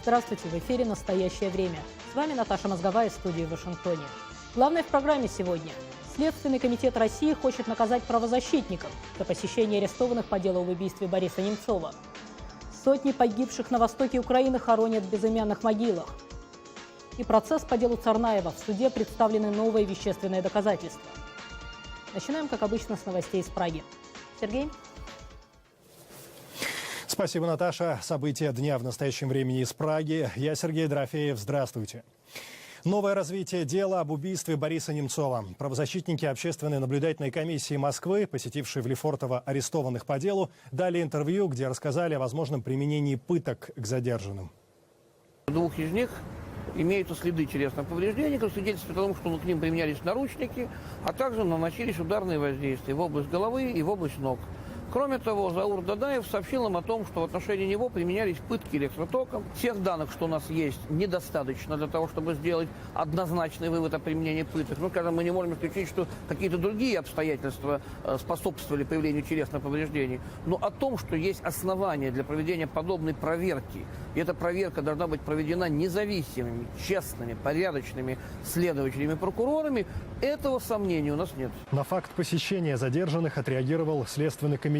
Здравствуйте, в эфире «Настоящее время». С вами Наташа Мозговая из студии в Вашингтоне. Главное в программе сегодня. Следственный комитет России хочет наказать правозащитников за посещение арестованных по делу об убийстве Бориса Немцова. Сотни погибших на востоке Украины хоронят в безымянных могилах. И процесс по делу Царнаева. В суде представлены новые вещественные доказательства. Начинаем, как обычно, с новостей из Праги. Сергей? Спасибо, Наташа. События дня в настоящем времени из Праги. Я Сергей Дорофеев. Здравствуйте. Новое развитие дела об убийстве Бориса Немцова. Правозащитники Общественной наблюдательной комиссии Москвы, посетившие в Лефортово арестованных по делу, дали интервью, где рассказали о возможном применении пыток к задержанным. Двух из них имеются следы телесных повреждений, как свидетельствует о том, что к ним применялись наручники, а также наносились ударные воздействия в область головы и в область ног. Кроме того, Заур Дадаев сообщил нам о том, что в отношении него применялись пытки электротоком. Всех данных, что у нас есть, недостаточно для того, чтобы сделать однозначный вывод о применении пыток. Ну, скажем, мы не можем исключить, что какие-то другие обстоятельства способствовали появлению телесных повреждений. Но о том, что есть основания для проведения подобной проверки, и эта проверка должна быть проведена независимыми, честными, порядочными следователями и прокурорами, этого сомнений у нас нет. На факт посещения задержанных отреагировал Следственный комитет.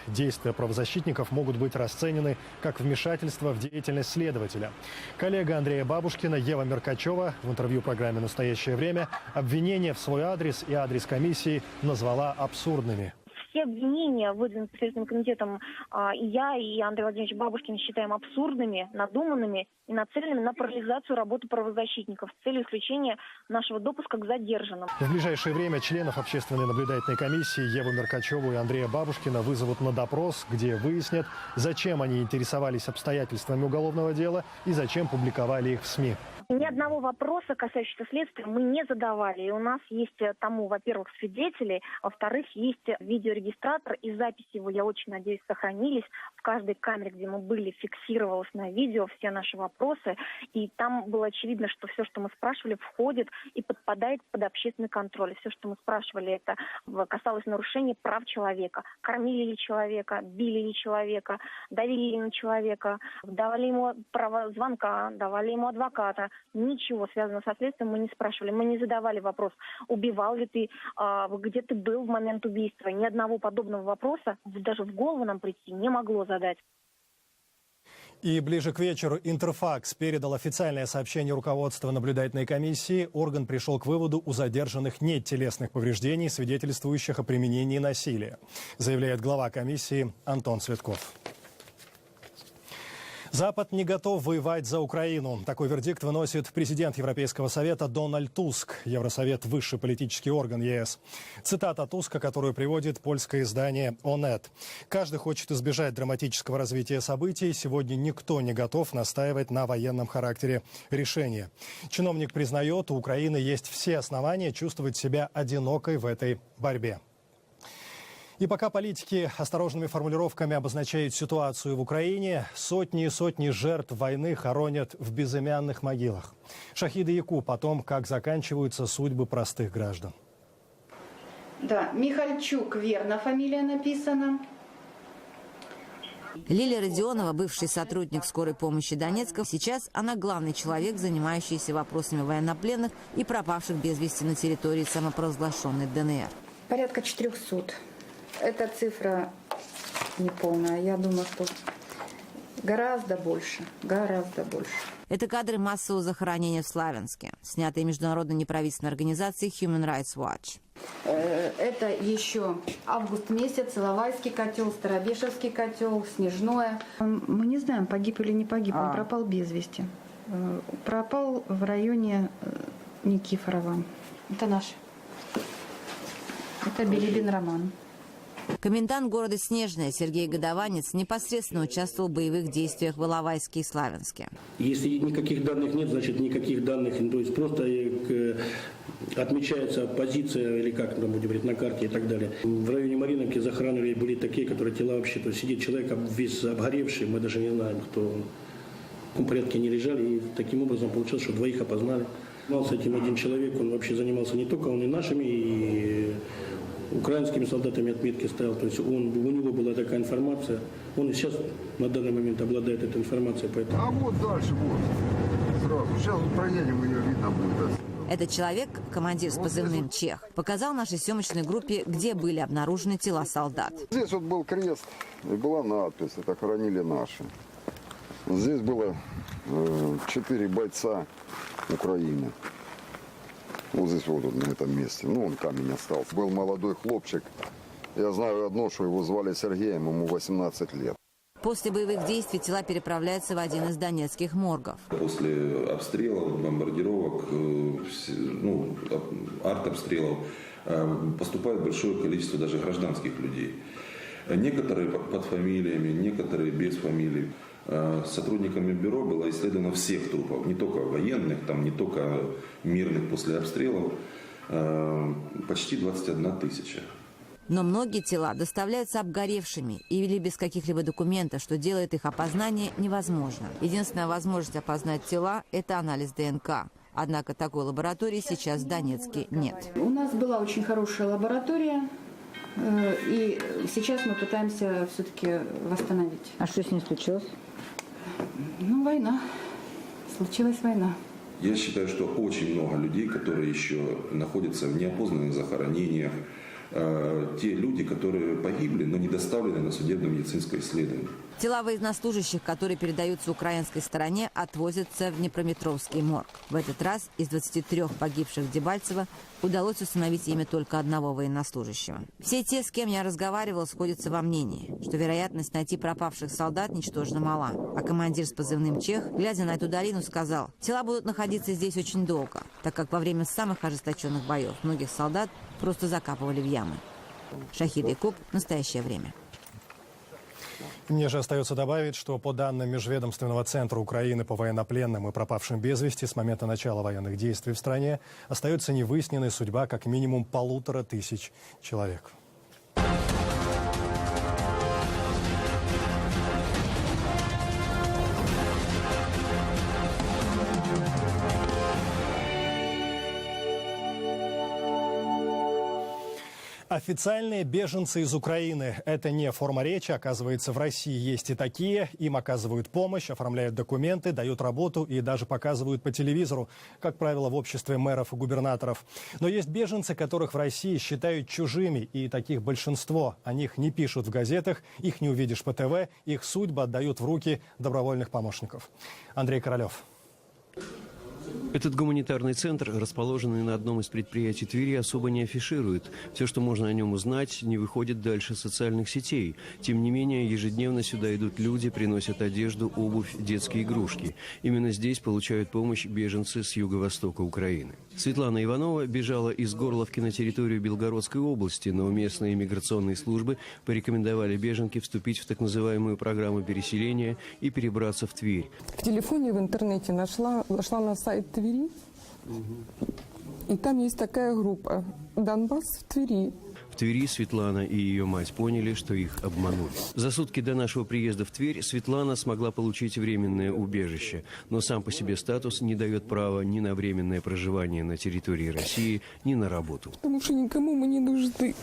Действия правозащитников могут быть расценены как вмешательство в деятельность следователя. Коллега Андрея Бабушкина Ева Меркачева в интервью программе «Настоящее время» обвинения в свой адрес и адрес комиссии назвала абсурдными. Все обвинения, выдвинутые Следственным комитетом, и я, и Андрей Владимирович Бабушкин считаем абсурдными, надуманными и нацеленными на парализацию работы правозащитников с целью исключения нашего допуска к задержанным. В ближайшее время членов Общественной наблюдательной комиссии Еву Меркачеву и Андрея Бабушкина вызовут на допрос, где выяснят, зачем они интересовались обстоятельствами уголовного дела и зачем публиковали их в СМИ. Ни одного вопроса, касающегося следствия, мы не задавали. И у нас есть тому, во-первых, свидетели, во-вторых, есть видеорегистратор, и записи его, я очень надеюсь, сохранились. В каждой камере, где мы были, фиксировалось на видео все наши вопросы. И там было очевидно, что все, что мы спрашивали, входит и подпадает под общественный контроль. Все, что мы спрашивали, это касалось нарушения прав человека. Кормили ли человека, били ли человека, давили ли на человека, давали ему право звонка, давали ему адвоката. Ничего связанного со следствием мы не спрашивали. Мы не задавали вопрос, убивал ли ты, где ты был в момент убийства. Ни одного подобного вопроса даже в голову нам прийти не могло задать. И ближе к вечеру Интерфакс передал официальное сообщение руководства наблюдательной комиссии. Орган пришел к выводу, у задержанных нет телесных повреждений, свидетельствующих о применении насилия, заявляет глава комиссии Антон Цветков. Запад не готов воевать за Украину. Такой вердикт выносит президент Европейского совета Дональд Туск. Евросовет – высший политический орган ЕС. Цитата Туска, которую приводит польское издание «Онет». «Каждый хочет избежать драматического развития событий. Сегодня никто не готов настаивать на военном характере решения». Чиновник признает, у Украины есть все основания чувствовать себя одинокой в этой борьбе. И пока политики осторожными формулировками обозначают ситуацию в Украине, сотни и сотни жертв войны хоронят в безымянных могилах. Шахиды Якуб о том, как заканчиваются судьбы простых граждан. Да, Михальчук, верно фамилия написана. Лилия Родионова, бывший сотрудник скорой помощи Донецка, сейчас она главный человек, занимающийся вопросами военнопленных и пропавших без вести на территории самопровозглашенной ДНР. Порядка 400. Эта цифра неполная. Я думаю, что гораздо больше, гораздо больше. Это кадры массового захоронения в Славянске, снятые международной неправительственной организацией Human Rights Watch. Это еще август месяц, Иловайский котел, Старобешевский котел, Снежное. Мы не знаем, погиб или не погиб, он пропал без вести. Пропал в районе Никифорова. Это наш. Это Билибин Роман. Комендант города Снежное Сергей Годованец непосредственно участвовал в боевых действиях в Иловайске и Славянске. Если никаких данных нет, значит никаких данных, то есть просто отмечается позиция или как там будем говорить на карте и так далее. В районе Мариновки захоронили были такие, которые тела вообще, то есть сидит человек весь обгоревший, мы даже не знаем, кто в каком порядке они лежали, и таким образом получилось, что двоих опознали. Занимался этим один человек, он вообще занимался не только он и нашими, и украинскими солдатами отметки ставил. То есть у него была такая информация. Он и сейчас на данный момент обладает этой информацией. Поэтому... А вот дальше, вот. Сразу. Сейчас вот проедем, ее видно будет. Этот человек, командир с позывным «Чех», показал нашей съемочной группе, где были обнаружены тела солдат. Здесь вот был крест и была надпись, это хоронили наши. Здесь было 4 бойца Украины. Вот здесь вот на этом месте. Ну, он камень остался. Был молодой хлопчик. Я знаю одно, что его звали Сергеем, ему 18 лет. После боевых действий тела переправляются в один из донецких моргов. После обстрелов, бомбардировок, артобстрелов поступает большое количество даже гражданских людей. Некоторые под фамилиями, некоторые без фамилий. Сотрудниками бюро было исследовано всех трупов, не только военных, там, не только мирных после обстрелов, почти 21 тысяча. Но многие тела доставляются обгоревшими или без каких-либо документов, что делает их опознание невозможно. Единственная возможность опознать тела – это анализ ДНК. Однако такой лаборатории сейчас в Донецке нет. У нас была очень хорошая лаборатория, и сейчас мы пытаемся все-таки восстановить. А что с ней случилось? Ну, война. Случилась война. Я считаю, что очень много людей, которые еще находятся в неопознанных захоронениях, те люди, которые погибли, но не доставлены на судебно-медицинское исследование. Тела военнослужащих, которые передаются украинской стороне, отвозятся в Днепропетровский морг. В этот раз из 23 погибших в Дебальцево удалось установить имя только одного военнослужащего. Все те, с кем я разговаривал, сходятся во мнении, что вероятность найти пропавших солдат ничтожно мала. А командир с позывным «Чех», глядя на эту долину, сказал: тела будут находиться здесь очень долго, так как во время самых ожесточенных боев многих солдат просто закапывали в ямы. Шахид Якуб. Настоящее время. Мне же остается добавить, что по данным Межведомственного центра Украины по военнопленным и пропавшим без вести с момента начала военных действий в стране остается невыясненной судьба как минимум 1500 человек. Официальные беженцы из Украины – это не форма речи. Оказывается, в России есть и такие. Им оказывают помощь, оформляют документы, дают работу и даже показывают по телевизору, как правило, в обществе мэров и губернаторов. Но есть беженцы, которых в России считают чужими, и таких большинство. О них не пишут в газетах, их не увидишь по ТВ, их судьбы отдают в руки добровольных помощников. Андрей Королев. Этот гуманитарный центр, расположенный на одном из предприятий Твери, особо не афиширует. Все, что можно о нем узнать, не выходит дальше социальных сетей. Тем не менее, ежедневно сюда идут люди, приносят одежду, обувь, детские игрушки. Именно здесь получают помощь беженцы с юго-востока Украины. Светлана Иванова бежала из Горловки на территорию Белгородской области, но местные миграционные службы порекомендовали беженке вступить в так называемую программу переселения и перебраться в Тверь. В телефоне, в интернете зашла на сайт Твери, и там есть такая группа «Донбасс в Твери». В Твери Светлана и ее мать поняли, что их обманули. За сутки до нашего приезда в Тверь Светлана смогла получить временное убежище, но сам по себе статус не дает права ни на временное проживание на территории России, ни на работу. Потому что никому мы не нужны.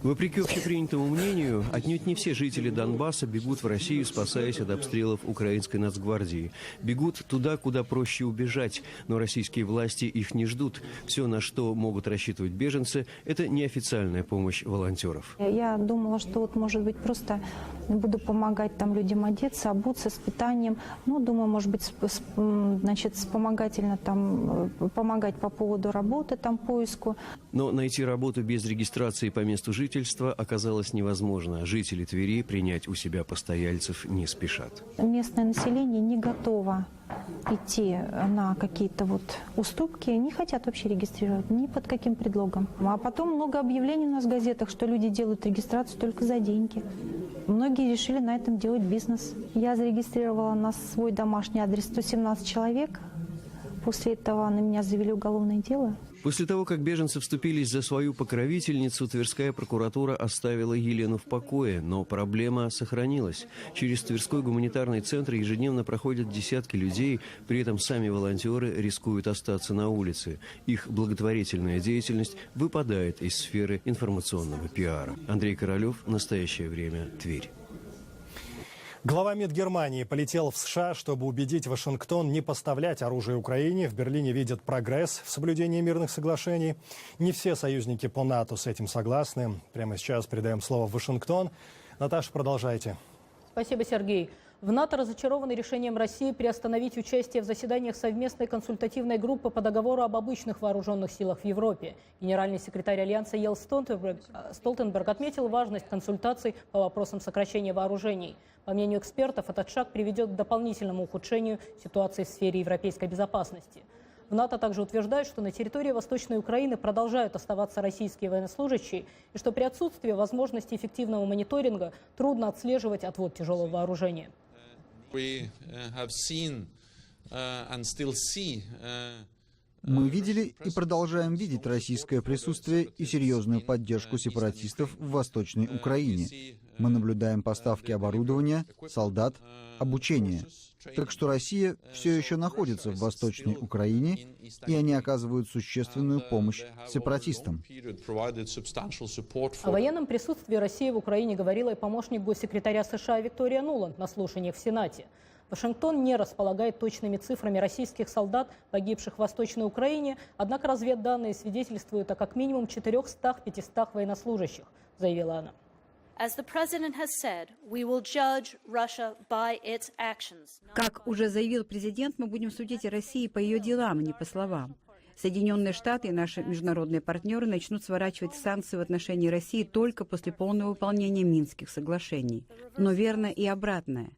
Вопреки общепринятому мнению, отнюдь не все жители Донбасса бегут в Россию, спасаясь от обстрелов украинской нацгвардии. Бегут туда, куда проще убежать, но российские власти их не ждут. Все, на что могут рассчитывать беженцы, это неофициальная помощь волонтеров. Я думала, что вот, может быть, просто буду помогать там людям одеться, обуться, с питанием. Ну, думаю, может быть, вспомогательно там помогать по поводу работы, там, поиску. Но найти работу без регистрации по месту жительства оказалось невозможно. Жители Твери принять у себя постояльцев не спешат. Местное население не готово идти на какие-то вот уступки, не хотят вообще регистрировать ни под каким предлогом. А потом много объявлений у нас в газетах, что люди делают регистрацию только за деньги. Многие решили на этом делать бизнес. Я зарегистрировала на свой домашний адрес 117 человек. После этого на меня завели уголовное дело. После того, как беженцы вступились за свою покровительницу, Тверская прокуратура оставила Елену в покое, но проблема сохранилась. Через Тверской гуманитарный центр ежедневно проходят десятки людей, при этом сами волонтеры рискуют остаться на улице. Их благотворительная деятельность выпадает из сферы информационного пиара. Андрей Королев, «Настоящее время», Тверь. Глава МИД Германии полетел в США, чтобы убедить Вашингтон не поставлять оружие Украине. В Берлине видят прогресс в соблюдении мирных соглашений. Не все союзники по НАТО с этим согласны. Прямо сейчас передаем слово в Вашингтон. Наташа, продолжайте. Спасибо, Сергей. В НАТО разочарованы решением России приостановить участие в заседаниях совместной консультативной группы по договору об обычных вооруженных силах в Европе. Генеральный секретарь Альянса Йенс Столтенберг отметил важность консультаций по вопросам сокращения вооружений. По мнению экспертов, этот шаг приведет к дополнительному ухудшению ситуации в сфере европейской безопасности. В НАТО также утверждают, что на территории Восточной Украины продолжают оставаться российские военнослужащие и что при отсутствии возможности эффективного мониторинга трудно отслеживать отвод тяжелого вооружения. Мы видели и продолжаем видеть российское присутствие и серьезную поддержку сепаратистов в Восточной Украине. Мы наблюдаем поставки оборудования, солдат, обучения. Так что Россия все еще находится в Восточной Украине, и они оказывают существенную помощь сепаратистам. О военном присутствии России в Украине говорила и помощник госсекретаря США Виктория Нуланд на слушаниях в Сенате. Вашингтон не располагает точными цифрами российских солдат, погибших в Восточной Украине, однако разведданные свидетельствуют о как минимум 400-500 военнослужащих, заявила она. Как уже заявил президент, мы будем судить о России по ее делам, а не по словам. Соединенные Штаты и наши международные партнеры начнут сворачивать санкции в отношении России только после полного выполнения Минских соглашений. Но верно и обратное.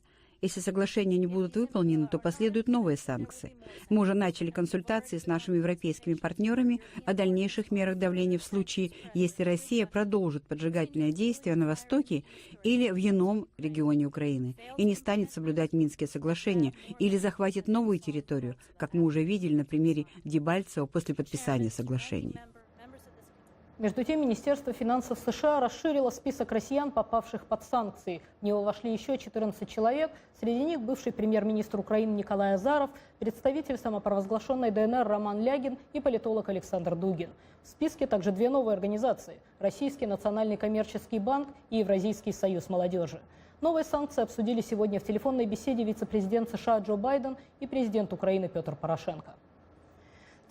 Если соглашения не будут выполнены, то последуют новые санкции. Мы уже начали консультации с нашими европейскими партнерами о дальнейших мерах давления в случае, если Россия продолжит поджигательные действия на Востоке или в ином регионе Украины и не станет соблюдать Минские соглашения или захватит новую территорию, как мы уже видели на примере Дебальцево после подписания соглашений. Между тем, Министерство финансов США расширило список россиян, попавших под санкции. В него вошли еще 14 человек. Среди них бывший премьер-министр Украины Николай Азаров, представитель самопровозглашенной ДНР Роман Лягин и политолог Александр Дугин. В списке также две новые организации – Российский национальный коммерческий банк и Евразийский союз молодежи. Новые санкции обсудили сегодня в телефонной беседе вице-президент США Джо Байден и президент Украины Петр Порошенко.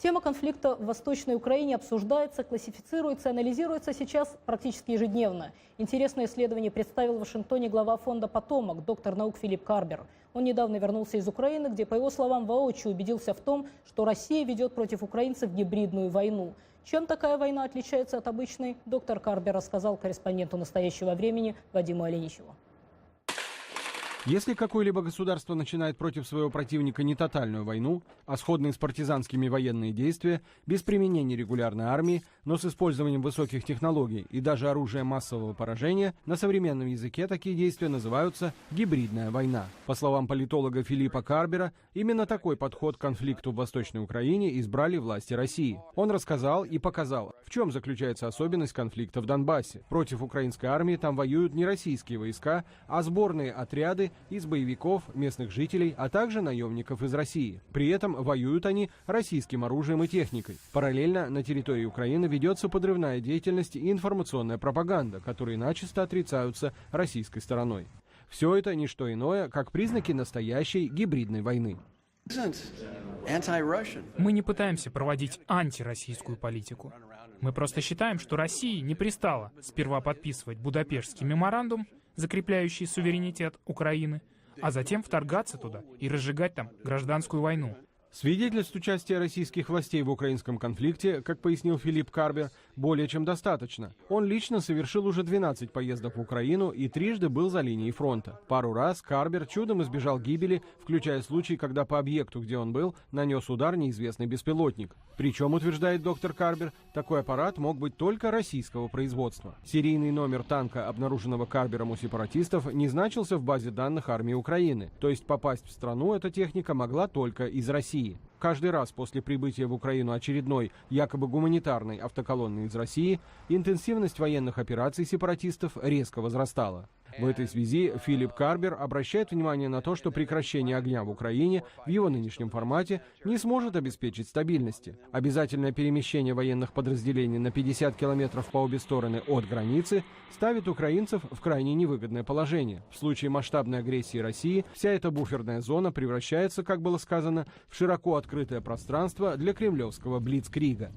Тема конфликта в Восточной Украине обсуждается, классифицируется, анализируется сейчас практически ежедневно. Интересное исследование представил в Вашингтоне глава фонда «Потомок», доктор наук Филипп Карбер. Он недавно вернулся из Украины, где, по его словам, воочию убедился в том, что Россия ведет против украинцев гибридную войну. Чем такая война отличается от обычной, доктор Карбер рассказал корреспонденту «Настоящего времени» Вадиму Оленичеву. Если какое-либо государство начинает против своего противника не тотальную войну, а сходные с партизанскими военные действия, без применения регулярной армии, но с использованием высоких технологий и даже оружия массового поражения, на современном языке такие действия называются гибридная война. По словам политолога Филиппа Карбера, именно такой подход к конфликту в Восточной Украине избрали власти России. Он рассказал и показал, в чем заключается особенность конфликта в Донбассе. Против украинской армии там воюют не российские войска, а сборные отряды из боевиков, местных жителей, а также наемников из России. При этом воюют они российским оружием и техникой. Параллельно на территории Украины ведется подрывная деятельность и информационная пропаганда, которые начисто отрицаются российской стороной. Все это не что иное, как признаки настоящей гибридной войны. Мы не пытаемся проводить антироссийскую политику. Мы просто считаем, что России не пристало сперва подписывать Будапештский меморандум, закрепляющий суверенитет Украины, а затем вторгаться туда и разжигать там гражданскую войну. Свидетельств участия российских властей в украинском конфликте, как пояснил Филипп Карбер, более чем достаточно. Он лично совершил уже 12 поездок в Украину и трижды был за линией фронта. Пару раз Карбер чудом избежал гибели, включая случай, когда по объекту, где он был, нанес удар неизвестный беспилотник. Причем, утверждает доктор Карбер, такой аппарат мог быть только российского производства. Серийный номер танка, обнаруженного Карбером у сепаратистов, не значился в базе данных армии Украины. То есть попасть в страну эта техника могла только из России. России. Каждый раз после прибытия в Украину очередной, якобы гуманитарной автоколонны из России, интенсивность военных операций сепаратистов резко возрастала. В этой связи Филипп Карбер обращает внимание на то, что прекращение огня в Украине в его нынешнем формате не сможет обеспечить стабильности. Обязательное перемещение военных подразделений на 50 километров по обе стороны от границы ставит украинцев в крайне невыгодное положение. В случае масштабной агрессии России вся эта буферная зона превращается, как было сказано, в широко открытое пространство для кремлевского блицкрига.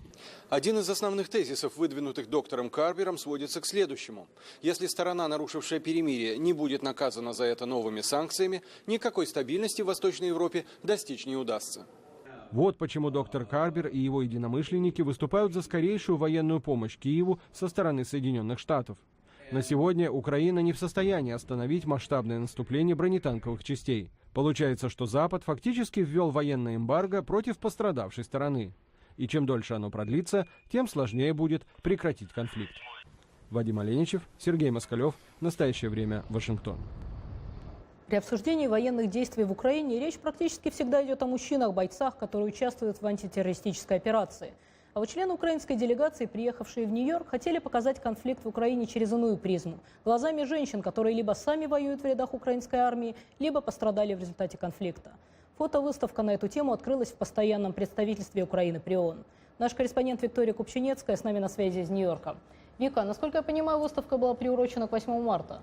Один из основных тезисов, выдвинутых доктором Карбером, сводится к следующему. Если сторона, нарушившая перемирие, не будет наказана за это новыми санкциями, никакой стабильности в Восточной Европе достичь не удастся. Вот почему доктор Карбер и его единомышленники выступают за скорейшую военную помощь Киеву со стороны Соединенных Штатов. На сегодня Украина не в состоянии остановить масштабное наступление бронетанковых частей. Получается, что Запад фактически ввел военное эмбарго против пострадавшей стороны. И чем дольше оно продлится, тем сложнее будет прекратить конфликт. Вадим Оленичев, Сергей Москалев. Настоящее время. Вашингтон. При обсуждении военных действий в Украине речь практически всегда идет о мужчинах-бойцах, которые участвуют в антитеррористической операции. А вот члены украинской делегации, приехавшие в Нью-Йорк, хотели показать конфликт в Украине через иную призму. Глазами женщин, которые либо сами воюют в рядах украинской армии, либо пострадали в результате конфликта. Фотовыставка на эту тему открылась в постоянном представительстве Украины при ООН. Наш корреспондент Виктория Купчинецкая с нами на связи из Нью-Йорка. Вика, насколько я понимаю, выставка была приурочена к 8 марта.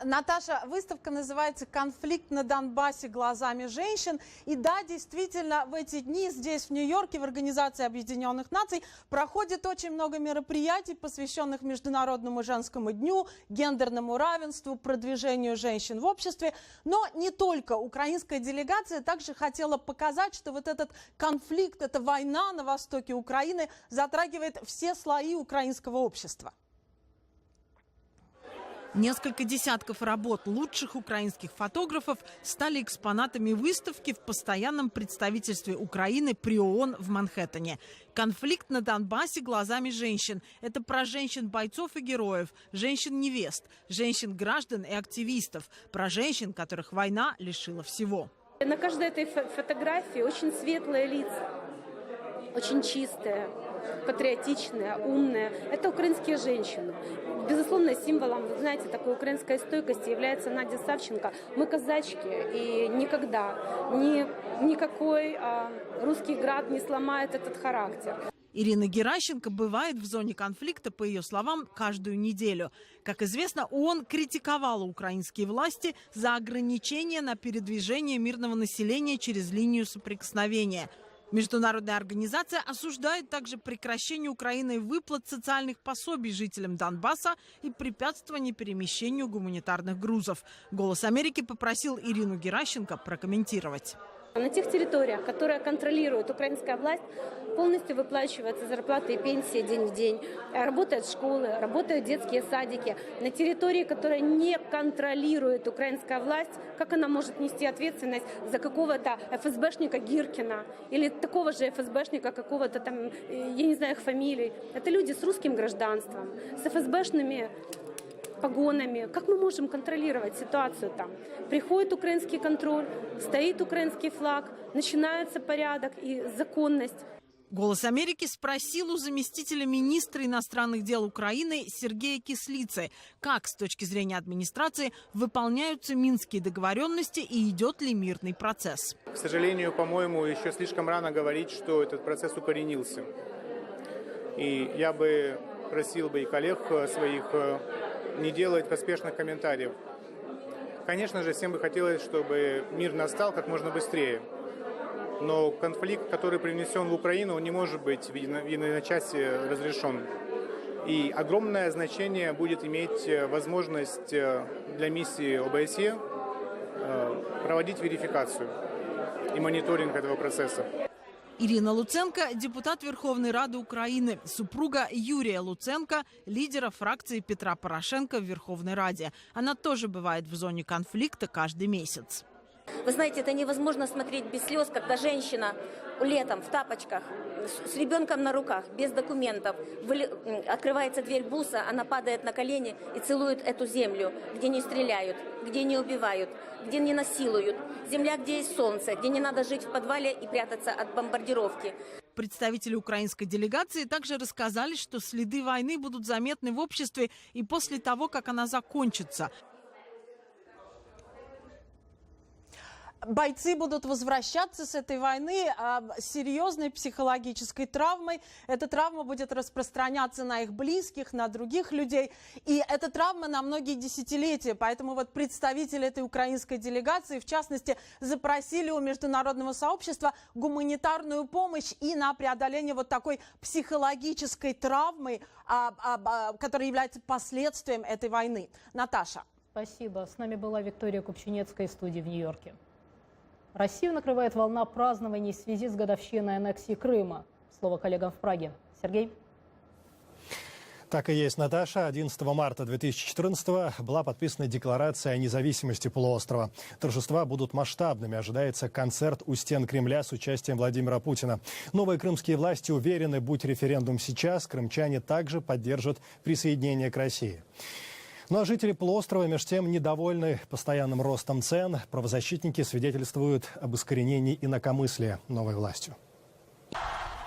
Наташа, выставка называется «Конфликт на Донбассе глазами женщин». И да, действительно, в эти дни здесь, в Нью-Йорке, в Организации Объединенных Наций проходит очень много мероприятий, посвященных Международному женскому дню, гендерному равенству, продвижению женщин в обществе. Но не только. Украинская делегация также хотела показать, что вот этот конфликт, эта война на востоке Украины затрагивает все слои украинского общества. Несколько десятков работ лучших украинских фотографов стали экспонатами выставки в постоянном представительстве Украины при ООН в Манхэттене. «Конфликт на Донбассе глазами женщин» – это про женщин-бойцов и героев, женщин-невест, женщин-граждан и активистов, про женщин, которых война лишила всего. На каждой этой фотографии очень светлые лица, очень чистые, патриотичные, умные. Это украинские женщины. Безусловно, символом, вы знаете, такой украинской стойкости является Надя Савченко. Мы казачки, и никогда никакой русский град не сломает этот характер. Ирина Геращенко бывает в зоне конфликта, по ее словам, каждую неделю. Как известно, ООН критиковала украинские власти за ограничения на передвижение мирного населения через линию соприкосновения. Международная организация осуждает также прекращение Украиной выплат социальных пособий жителям Донбасса и препятствование перемещению гуманитарных грузов. «Голос Америки» попросил Ирину Геращенко прокомментировать. На тех территориях, которые контролирует украинская власть, полностью выплачиваются зарплаты и пенсии день в день. Работают школы, работают детские садики. На территории, которая не контролирует украинская власть, как она может нести ответственность за какого-то ФСБшника Гиркина или такого же ФСБшника какого-то там, я не знаю их фамилий. Это люди с русским гражданством, с ФСБшными погонами. Как мы можем контролировать ситуацию там? Приходит украинский контроль, стоит украинский флаг, начинается порядок и законность. «Голос Америки» спросил у заместителя министра иностранных дел Украины Сергея Кислицы, как с точки зрения администрации выполняются минские договоренности и идет ли мирный процесс. К сожалению, по-моему, еще слишком рано говорить, что этот процесс укоренился. И я бы просил бы и коллег своих не делать поспешных комментариев. Конечно же, всем бы хотелось, чтобы мир настал как можно быстрее. Но конфликт, который привнесен в Украину, он не может быть в единочасье разрешен. И огромное значение будет иметь возможность для миссии ОБСЕ проводить верификацию и мониторинг этого процесса. Ирина Луценко – депутат Верховной Рады Украины, супруга Юрия Луценко, лидера фракции Петра Порошенко в Верховной Раде. Она тоже бывает в зоне конфликта каждый месяц. Вы знаете, это невозможно смотреть без слез, когда женщина летом в тапочках с ребенком на руках, без документов. Открывается дверь буса, она падает на колени и целует эту землю, где не стреляют, где не убивают, где не насилуют. Земля, где есть солнце, где не надо жить в подвале и прятаться от бомбардировки. Представители украинской делегации также рассказали, что следы войны будут заметны в обществе и после того, как она закончится. Бойцы будут возвращаться с этой войны с серьезной психологической травмой. Эта травма будет распространяться на их близких, на других людей. И эта травма на многие десятилетия. Поэтому вот представители этой украинской делегации, в частности, запросили у международного сообщества гуманитарную помощь и на преодоление вот такой психологической травмы, которая является последствием этой войны. Наташа. Спасибо. С нами была Виктория Купчинецкая из студии в Нью-Йорке. Россию накрывает волна празднований в связи с годовщиной аннексии Крыма. Слово коллегам в Праге. Сергей? Так и есть, Наташа. 11 марта 2014 была подписана декларация о независимости полуострова. Торжества будут масштабными. Ожидается концерт у стен Кремля с участием Владимира Путина. Новые крымские власти уверены, будь референдум сейчас, крымчане также поддержат присоединение к России. Ну а жители полуострова, между тем, недовольны постоянным ростом цен. Правозащитники свидетельствуют об искоренении инакомыслия новой властью.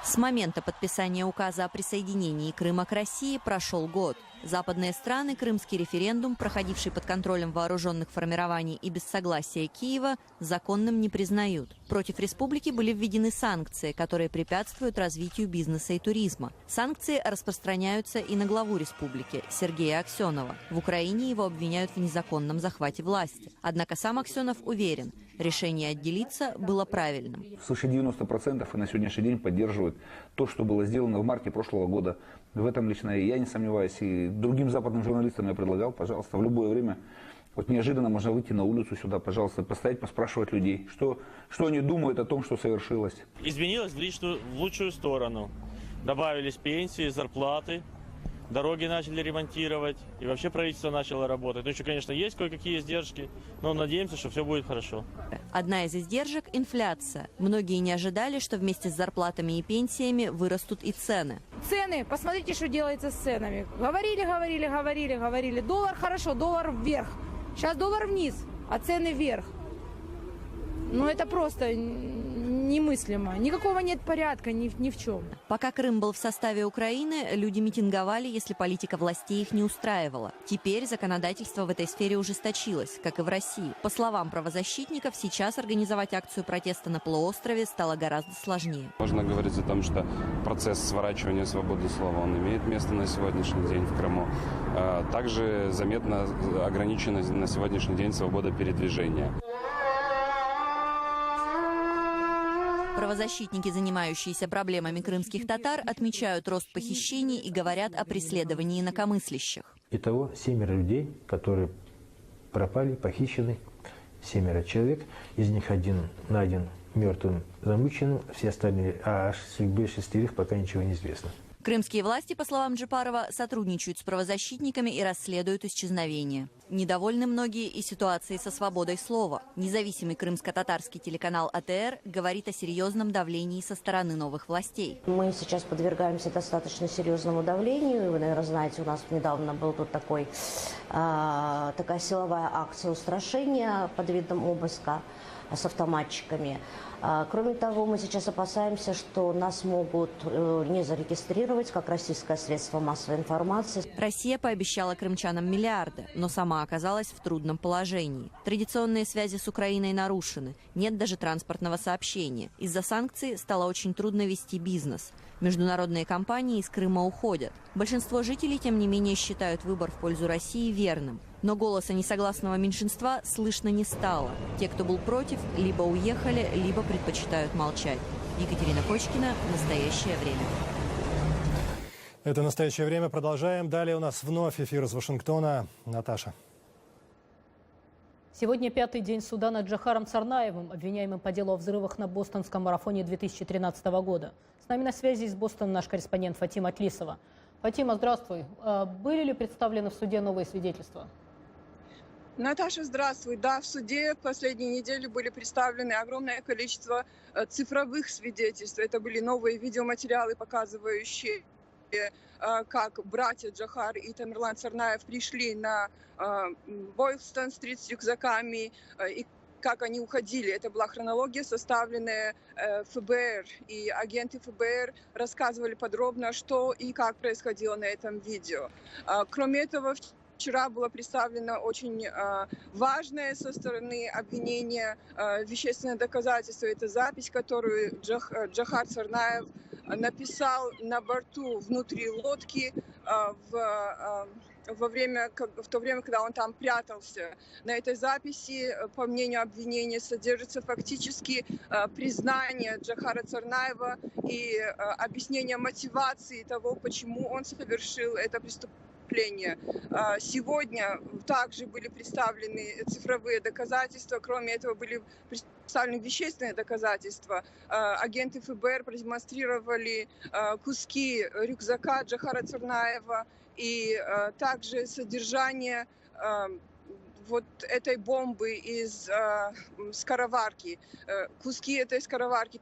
С момента подписания указа о присоединении Крыма к России прошел год. Западные страны крымский референдум, проходивший под контролем вооруженных формирований и без согласия Киева, законным не признают. Против республики были введены санкции, которые препятствуют развитию бизнеса и туризма. Санкции распространяются и на главу республики Сергея Аксенова. В Украине его обвиняют в незаконном захвате власти. Однако сам Аксенов уверен, решение отделиться было правильным. Свыше 90% и на сегодняшний день поддерживают то, что было сделано в марте прошлого года. В этом лично я не сомневаюсь. И другим западным журналистам я предлагал, пожалуйста, в любое время. Вот неожиданно можно выйти на улицу сюда, пожалуйста, постоять, поспрашивать людей, что они думают о том, что совершилось. Изменилось в лучшую сторону. Добавились пенсии, зарплаты. Дороги начали ремонтировать, и вообще правительство начало работать. Ну, еще, конечно, есть кое-какие издержки, но надеемся, что все будет хорошо. Одна из издержек – инфляция. Многие не ожидали, что вместе с зарплатами и пенсиями вырастут и цены. Цены, посмотрите, что делается с ценами. Говорили. Доллар хорошо, доллар вверх. Сейчас доллар вниз, а цены вверх. Ну, это просто немыслимо. Никакого нет порядка ни в чем. Пока Крым был в составе Украины, люди митинговали, если политика властей их не устраивала. Теперь законодательство в этой сфере ужесточилось, как и в России. По словам правозащитников, сейчас организовать акцию протеста на полуострове стало гораздо сложнее. Можно говорить о том, что процесс сворачивания свободы слова, он имеет место на сегодняшний день в Крыму. Также заметно ограничена на сегодняшний день свобода передвижения. Правозащитники, занимающиеся проблемами крымских татар, отмечают рост похищений и говорят о преследовании инакомыслящих. Итого 7 людей, которые пропали, похищены, 7 человек. Из них один найден мертвым, замученным, все остальные, а о судьбе 6 пока ничего не известно. Крымские власти, по словам Джипарова, сотрудничают с правозащитниками и расследуют исчезновения. Недовольны многие и ситуацией со свободой слова. Независимый крымско-татарский телеканал АТР говорит о серьезном давлении со стороны новых властей. Мы сейчас подвергаемся достаточно серьезному давлению. Вы, наверное, знаете, у нас недавно был тут такая силовая акция устрашения под видом обыска с автоматчиками. Кроме того, мы сейчас опасаемся, что нас могут не зарегистрировать как российское средство массовой информации. Россия пообещала крымчанам миллиарды, но сама оказалась в трудном положении. Традиционные связи с Украиной нарушены, нет даже транспортного сообщения. Из-за санкций стало очень трудно вести бизнес. Международные компании из Крыма уходят. Большинство жителей, тем не менее, считают выбор в пользу России верным. Но голоса несогласного меньшинства слышно не стало. Те, кто был против, либо уехали, либо предпочитают молчать. Екатерина Кочкина, «Настоящее время». Это «Настоящее время». Продолжаем. Далее у нас вновь эфир из Вашингтона. Наташа. Сегодня 5-й день суда над Джохаром Царнаевым, обвиняемым по делу о взрывах на бостонском марафоне 2013 года. С нами на связи из Бостона наш корреспондент Фатима Атлисова. Фатима, здравствуй. Были ли представлены в суде новые свидетельства? Наташа, здравствуй. Да, в суде в последние недели были представлены огромное количество цифровых свидетельств. Это были новые видеоматериалы, показывающие, как братья Джохар и Тамерлан Царнаев пришли на Бойлстон-стрит с рюкзаками и как они уходили. Это была хронология, составленная ФБР. И агенты ФБР рассказывали подробно, что и как происходило на этом видео. Кроме этого, вчера было представлено очень важное со стороны обвинения вещественное доказательство. Это запись, которую Джохар Царнаев написал на борту внутри лодки в то время, когда он там прятался. На этой записи, по мнению обвинения, содержится фактически признание Джохара Царнаева и объяснение мотивации того, почему он совершил это преступление. Сегодня также были представлены цифровые доказательства, кроме этого были представлены вещественные доказательства. Агенты ФБР продемонстрировали куски рюкзака Джохара Царнаева и также содержание вот этой бомбы из скороварки. Куски этой скороварки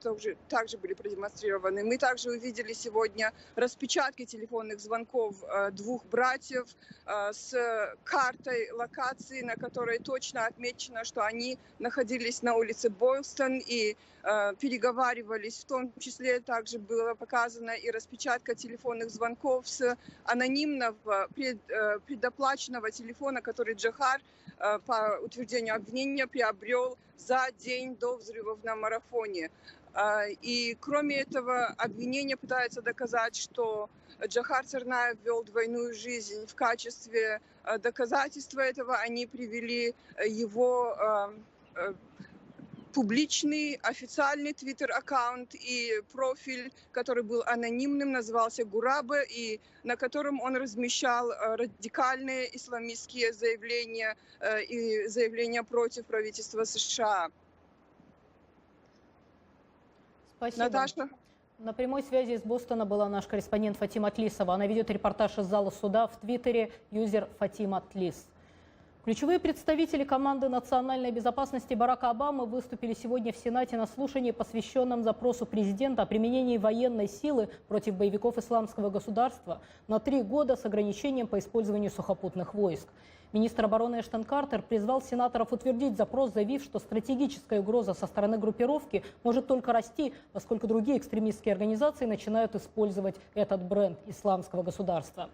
также были продемонстрированы. Мы также увидели сегодня распечатки телефонных звонков двух братьев с картой локации, на которой точно отмечено, что они находились на улице Бойлстон и переговаривались. В том числе также была показана и распечатка телефонных звонков с анонимного предоплаченного телефона, который Джохар по утверждению обвинения приобрел за день до взрывов на марафоне. И кроме этого, обвинение пытается доказать, что Джохар Царнаев вел двойную жизнь. В качестве доказательства этого они привели его публичный официальный твиттер-аккаунт и профиль, который был анонимным, назывался Гураба, и на котором он размещал радикальные исламистские заявления и заявления против правительства США. Спасибо. Наташа? На прямой связи из Бостона была наш корреспондент Фатима Тлисова. Она ведет репортаж из зала суда в Твиттере юзер Фатима Тлис. Ключевые представители команды национальной безопасности Барака Обамы выступили сегодня в Сенате на слушании, посвященном запросу президента о применении военной силы против боевиков исламского государства на 3 года с ограничением по использованию сухопутных войск. Министр обороны Эштон Картер призвал сенаторов утвердить запрос, заявив, что стратегическая угроза со стороны группировки может только расти, поскольку другие экстремистские организации начинают использовать этот бренд исламского государства.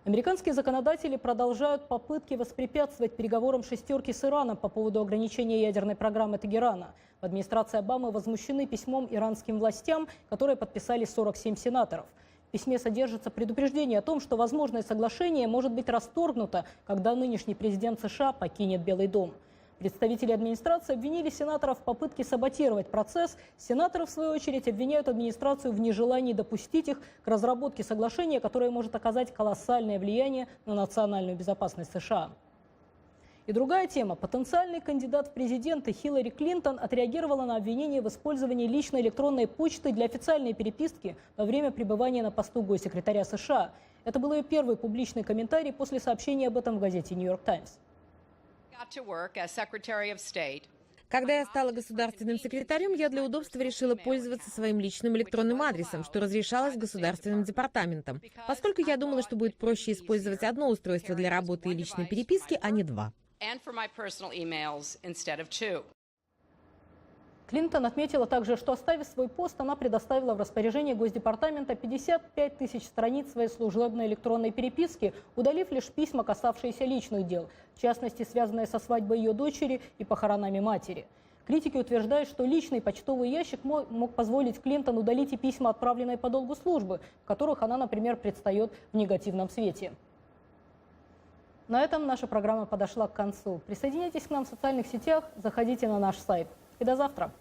Американские законодатели продолжают попытки воспрепятствовать переговорам «шестерки» с Ираном по поводу ограничения ядерной программы Тегерана. В администрации Обамы возмущены письмом иранским властям, которое подписали 47 сенаторов. В письме содержится предупреждение о том, что возможное соглашение может быть расторгнуто, когда нынешний президент США покинет Белый дом. Представители администрации обвинили сенаторов в попытке саботировать процесс. Сенаторы, в свою очередь, обвиняют администрацию в нежелании допустить их к разработке соглашения, которое может оказать колоссальное влияние на национальную безопасность США. И другая тема. Потенциальный кандидат в президенты Хиллари Клинтон отреагировала на обвинение в использовании личной электронной почты для официальной переписки во время пребывания на посту госсекретаря США. Это был ее первый публичный комментарий после сообщения об этом в газете «Нью-Йорк Таймс». Когда я стала государственным секретарем, я для удобства решила пользоваться своим личным электронным адресом, что разрешалось государственным департаментом, поскольку я думала, что будет проще использовать одно устройство для работы и личной переписки, а не 2. Клинтон отметила также, что, оставив свой пост, она предоставила в распоряжение Госдепартамента 55 тысяч страниц своей служебной электронной переписки, удалив лишь письма, касавшиеся личных дел, в частности, связанные со свадьбой ее дочери и похоронами матери. Критики утверждают, что личный почтовый ящик мог позволить Клинтон удалить и письма, отправленные по долгу службы, в которых она, например, предстает в негативном свете. На этом наша программа подошла к концу. Присоединяйтесь к нам в социальных сетях, заходите на наш сайт. И до завтра.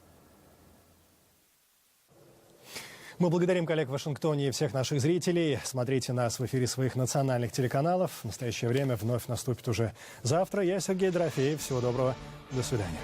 Мы благодарим коллег в Вашингтоне и всех наших зрителей. Смотрите нас в эфире своих национальных телеканалов. В настоящее время вновь наступит уже завтра. Я Сергей Дорофеев. Всего доброго. До свидания.